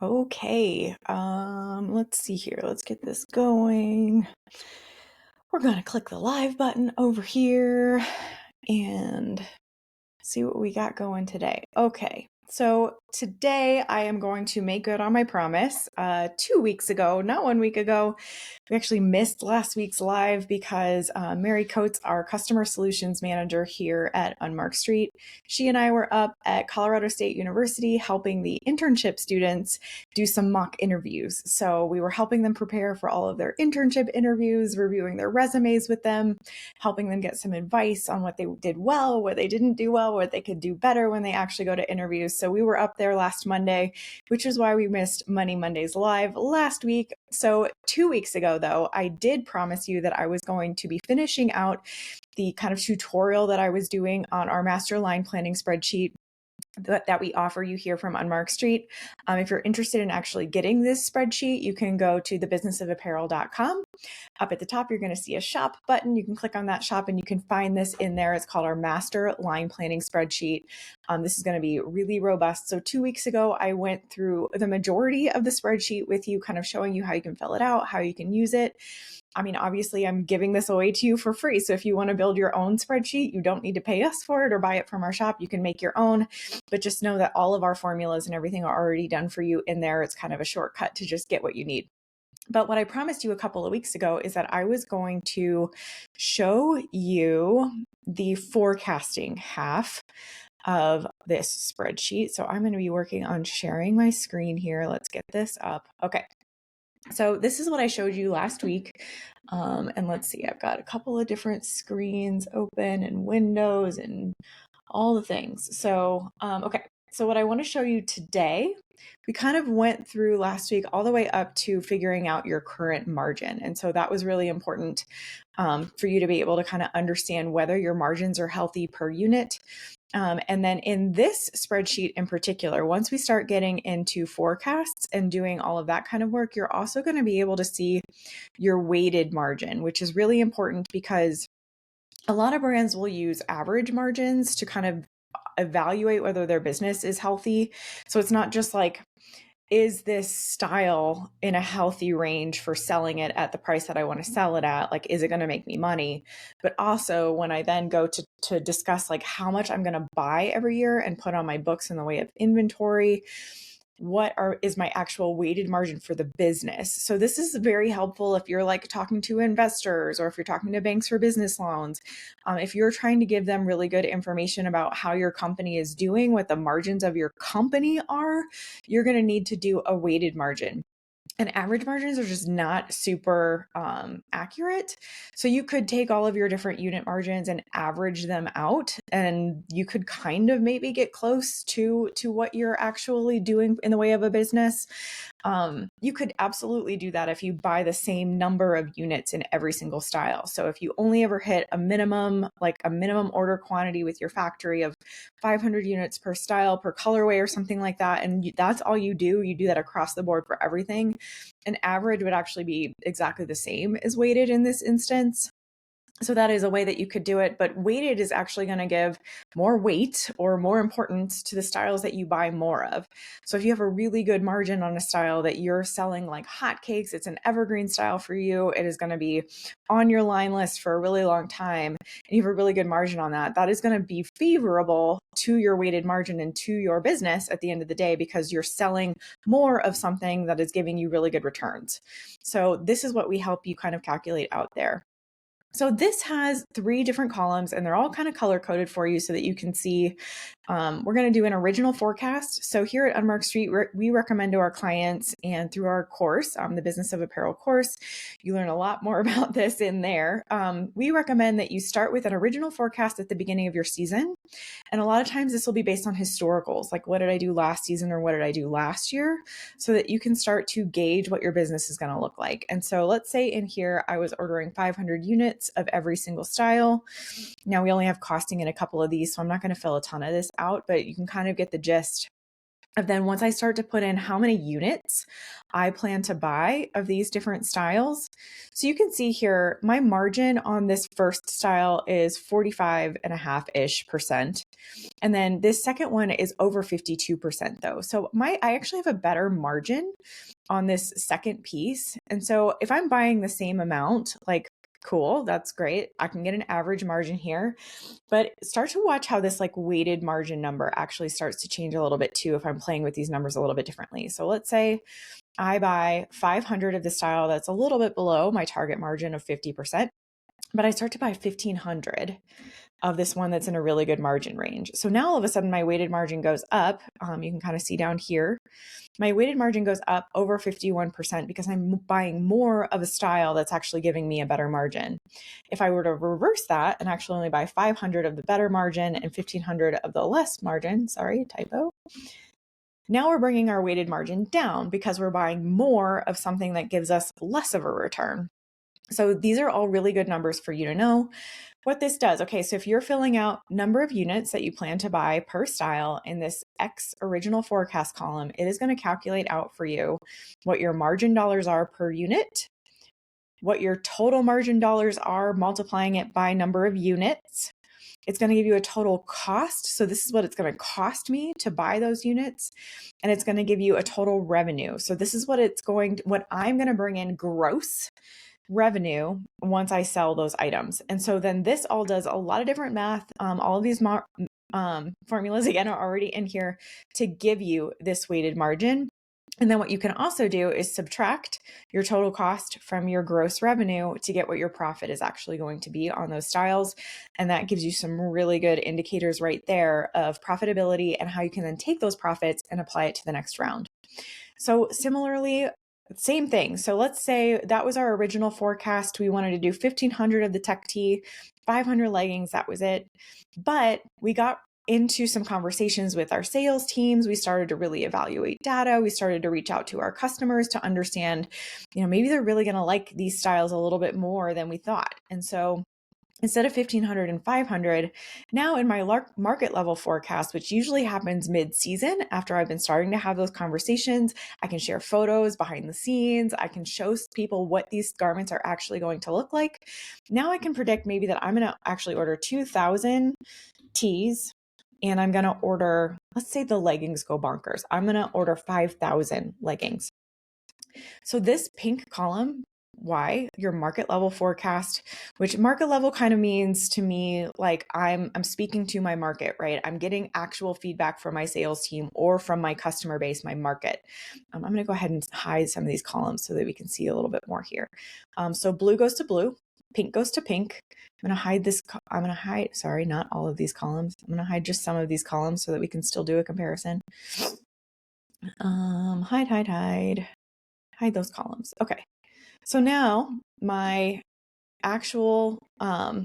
Okay, let's see here. Let's get this going. We're gonna click the live button over here and see what we got going today. Okay, so today I am going to make good on my promise. 2 weeks ago, not 1 week ago, we actually missed last week's live because Mary Coates, our customer solutions manager here at Unmarked Street, she and I were up at Colorado State University helping the internship students do some mock interviews. So we were helping them prepare for all of their internship interviews, reviewing their resumes with them, helping them get some advice on what they did well, what they didn't do well, what they could do better when they actually go to interviews. So we were up there last Monday, which is why we missed Money Mondays live last week. So 2 weeks ago, though, I did promise you that I was going to be finishing out the kind of tutorial that I was doing on our master line planning spreadsheet that we offer you here from Unmarked Street. If you're interested in actually getting this spreadsheet, you can go to thebusinessofapparel.com. Up at the top, you're going to see a shop button. You can click on that shop and you can find this in there. It's called our master line planning spreadsheet. This is going to be really robust. So 2 weeks ago, I went through the majority of the spreadsheet with you, kind of showing you how you can fill it out, how you can use it. I mean, obviously, I'm giving this away to you for free. So if you want to build your own spreadsheet, you don't need to pay us for it or buy it from our shop. You can make your own, but just know that all of our formulas and everything are already done for you in there. It's kind of a shortcut to just get what you need. But what I promised you a couple of weeks ago is that I was going to show you the forecasting half of this spreadsheet. So I'm going to be working on sharing my screen here. Let's get this up. Okay. So this is what I showed you last week. And let's see, I've got a couple of different screens open and windows and all the things. So, okay. So what I want to show you today, we kind of went through last week all the way up to figuring out your current margin. And so that was really important for you to be able to kind of understand whether your margins are healthy per unit. And then in this spreadsheet in particular, once we start getting into forecasts and doing all of that kind of work, you're also going to be able to see your weighted margin, which is really important because a lot of brands will use average margins to kind of evaluate whether their business is healthy. So it's not just like, is this style in a healthy range for selling it at the price that I want to sell it at? Like, is it going to make me money? But also when I then go to discuss like how much I'm going to buy every year and put on my books in the way of inventory, is my actual weighted margin for the business. So this is very helpful if you're like talking to investors or if you're talking to banks for business loans. If you're trying to give them really good information about how your company is doing, what the margins of your company are, you're going to need to do a weighted margin. And average margins are just not super accurate. So you could take all of your different unit margins and average them out, and you could kind of maybe get close to what you're actually doing in the way of a business. You could absolutely do that if you buy the same number of units in every single style. So if you only ever hit a minimum order quantity with your factory of 500 units per style, per colorway or something like that, and that's all you do that across the board for everything, an average would actually be exactly the same as weighted in this instance. So that is a way that you could do it, but weighted is actually going to give more weight or more importance to the styles that you buy more of. So if you have a really good margin on a style that you're selling like hotcakes, it's an evergreen style for you, it is going to be on your line list for a really long time, and you have a really good margin on that, that is going to be favorable to your weighted margin and to your business at the end of the day because you're selling more of something that is giving you really good returns. So this is what we help you kind of calculate out there. So this has 3 different columns and they're all kind of color coded for you so that you can see. We're going to do an original forecast. So here at Unmarked Street, we recommend to our clients, and through our course, the Business of Apparel course, you learn a lot more about this in there. We recommend that you start with an original forecast at the beginning of your season. And a lot of times this will be based on historicals, like what did I do last season or what did I do last year, so that you can start to gauge what your business is going to look like. And so let's say in here, I was ordering 500 units of every single style. Now we only have costing in a couple of these, so I'm not going to fill a ton of this out, but you can kind of get the gist. And then once I start to put in how many units I plan to buy of these different styles. So you can see here, my margin on this first style is 45.5-ish%. And then this second one is over 52% though. So I actually have a better margin on this second piece. And so if I'm buying the same amount, like, cool, that's great. I can get an average margin here, but start to watch how this like weighted margin number actually starts to change a little bit too if I'm playing with these numbers a little bit differently. So let's say I buy 500 of the style that's a little bit below my target margin of 50%, but I start to buy 1,500 of this one that's in a really good margin range. So now all of a sudden my weighted margin goes up. You can kind of see down here, my weighted margin goes up over 51% because I'm buying more of a style that's actually giving me a better margin. If I were to reverse that and actually only buy 500 of the better margin and 1,500 of the less margin, sorry, typo. Now we're bringing our weighted margin down because we're buying more of something that gives us less of a return. So these are all really good numbers for you to know what this does. Okay, so if you're filling out number of units that you plan to buy per style in this X original forecast column, it is going to calculate out for you what your margin dollars are per unit, what your total margin dollars are, multiplying it by number of units. It's going to give you a total cost. So this is what it's going to cost me to buy those units. And it's going to give you a total revenue. So this is what what I'm going to bring in gross revenue once I sell those items. And so then this all does a lot of different math. All of these formulas again are already in here to give you this weighted margin. And then what you can also do is subtract your total cost from your gross revenue to get what your profit is actually going to be on those styles. And that gives you some really good indicators right there of profitability and how you can then take those profits and apply it to the next round. So similarly, same thing. So let's say that was our original forecast. We wanted to do 1,500 of the tech tee, 500 leggings. That was it. But we got into some conversations with our sales teams. We started to really evaluate data. We started to reach out to our customers to understand, maybe they're really going to like these styles a little bit more than we thought. And so instead of 1,500 and 500, now in my market level forecast, which usually happens mid-season after I've been starting to have those conversations, I can share photos behind the scenes. I can show people what these garments are actually going to look like. Now I can predict maybe that I'm going to actually order 2,000 tees and I'm going to order, let's say the leggings go bonkers. I'm going to order 5,000 leggings. So this pink column, why your market level forecast, which market level kind of means to me, like I'm speaking to my market, right? I'm getting actual feedback from my sales team or from my customer base, my market. I'm going to go ahead and hide some of these columns so that we can see a little bit more here. So blue goes to blue, pink goes to pink. I'm going to hide this. I'm going to hide, sorry, not all of these columns. I'm going to hide just some of these columns so that we can still do a comparison. Hide those columns. Okay. So now my actual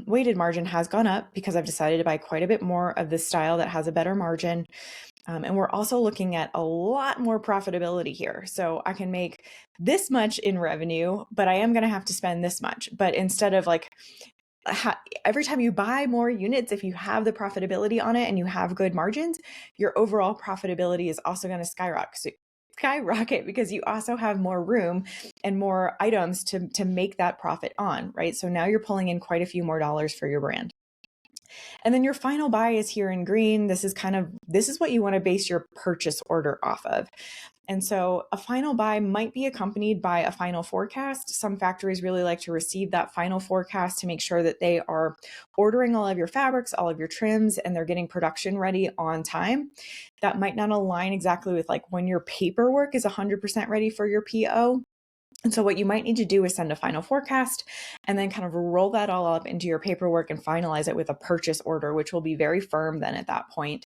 weighted margin has gone up because I've decided to buy quite a bit more of this style that has a better margin. And we're also looking at a lot more profitability here. So I can make this much in revenue, but I am going to have to spend this much. But instead of like, every time you buy more units, if you have the profitability on it and you have good margins, your overall profitability is also going to skyrocket because you also have more room and more items to make that profit on, right? So now you're pulling in quite a few more dollars for your brand. And then your final buy is here in green. This is what you want to base your purchase order off of. And so a final buy might be accompanied by a final forecast. Some factories really like to receive that final forecast to make sure that they are ordering all of your fabrics, all of your trims, and they're getting production ready on time. That might not align exactly with like when your paperwork is 100% ready for your PO. And so what you might need to do is send a final forecast and then kind of roll that all up into your paperwork and finalize it with a purchase order, which will be very firm then at that point.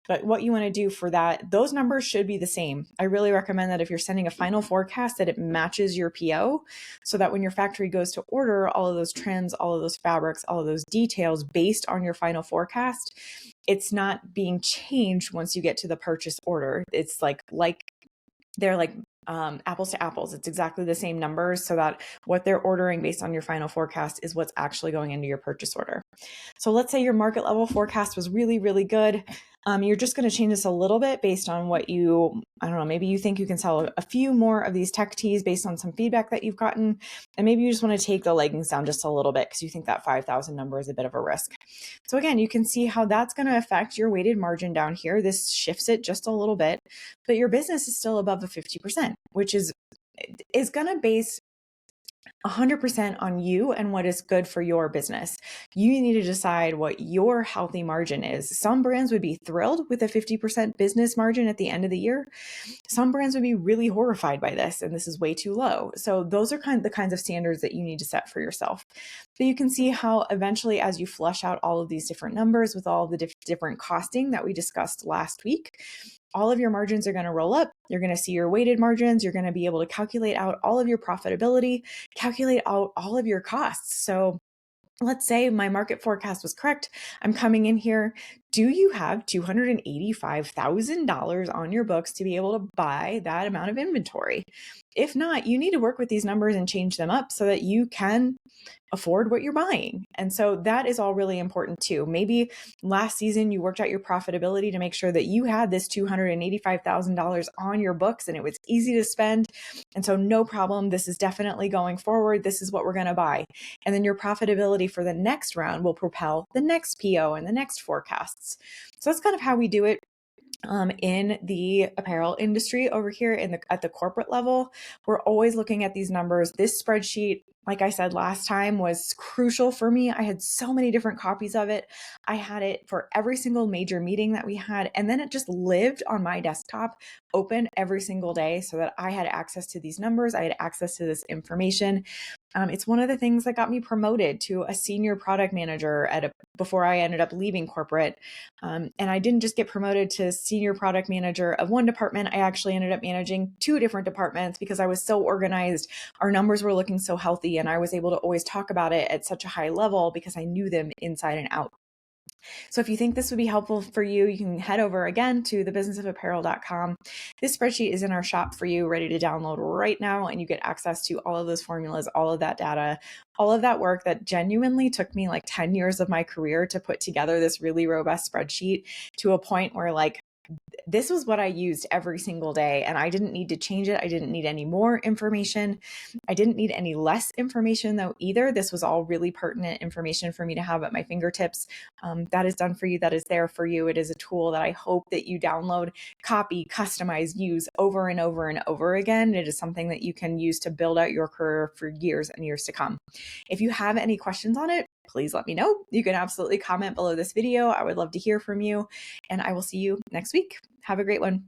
But what you want to do for that, those numbers should be the same. I really recommend that if you're sending a final forecast that it matches your PO so that when your factory goes to order all of those trends, all of those fabrics, all of those details based on your final forecast, it's not being changed once you get to the purchase order. It's like they're like apples to apples. It's exactly the same numbers so that what they're ordering based on your final forecast is what's actually going into your purchase order. So let's say your market level forecast was really, really good. You're just going to change this a little bit based on what I don't know, maybe you think you can sell a few more of these tech tees based on some feedback that you've gotten. And maybe you just want to take the leggings down just a little bit because you think that 5,000 number is a bit of a risk. So again, you can see how that's going to affect your weighted margin down here. This shifts it just a little bit, but your business is still above the 50%, which is going to base 100% on you and what is good for your business. You need to decide what your healthy margin is. Some brands would be thrilled with a 50% business margin at the end of the year. Some brands would be really horrified by this, and this is way too low. So those are the kinds of standards that you need to set for yourself. But you can see how eventually, as you flush out all of these different numbers with all the different costing that we discussed last week, all of your margins are going to roll up. You're going to see your weighted margins. You're going to be able to calculate out all of your profitability, calculate out all of your costs. So let's say my market forecast was correct. I'm coming in here. Do you have $285,000 on your books to be able to buy that amount of inventory? If not, you need to work with these numbers and change them up so that you can afford what you're buying. And so that is all really important too. Maybe last season you worked out your profitability to make sure that you had this $285,000 on your books and it was easy to spend. And so no problem. This is definitely going forward. This is what we're going to buy. And then your profitability for the next round will propel the next PO and the next forecasts. So that's kind of how we do it. In the apparel industry over here at the corporate level, we're always looking at these numbers. This spreadsheet, like I said last time, was crucial for me. I had so many different copies of it. I had it for every single major meeting that we had. And then it just lived on my desktop open every single day so that I had access to these numbers. I had access to this information. It's one of the things that got me promoted to a senior product manager before I ended up leaving corporate. And I didn't just get promoted to senior product manager of one department. I actually ended up managing 2 different departments because I was so organized. Our numbers were looking so healthy, and I was able to always talk about it at such a high level because I knew them inside and out. So if you think this would be helpful for you, you can head over again to thebusinessofapparel.com. This spreadsheet is in our shop for you, ready to download right now, and you get access to all of those formulas, all of that data, all of that work that genuinely took me like 10 years of my career to put together this really robust spreadsheet to a point where this was what I used every single day, and I didn't need to change it. I didn't need any more information. I didn't need any less information though either. This was all really pertinent information for me to have at my fingertips. That is done for you. That is there for you. It is a tool that I hope that you download, copy, customize, use over and over and over again. It is something that you can use to build out your career for years and years to come. If you have any questions on it, please let me know. You can absolutely comment below this video. I would love to hear from you, and I will see you next week. Have a great one.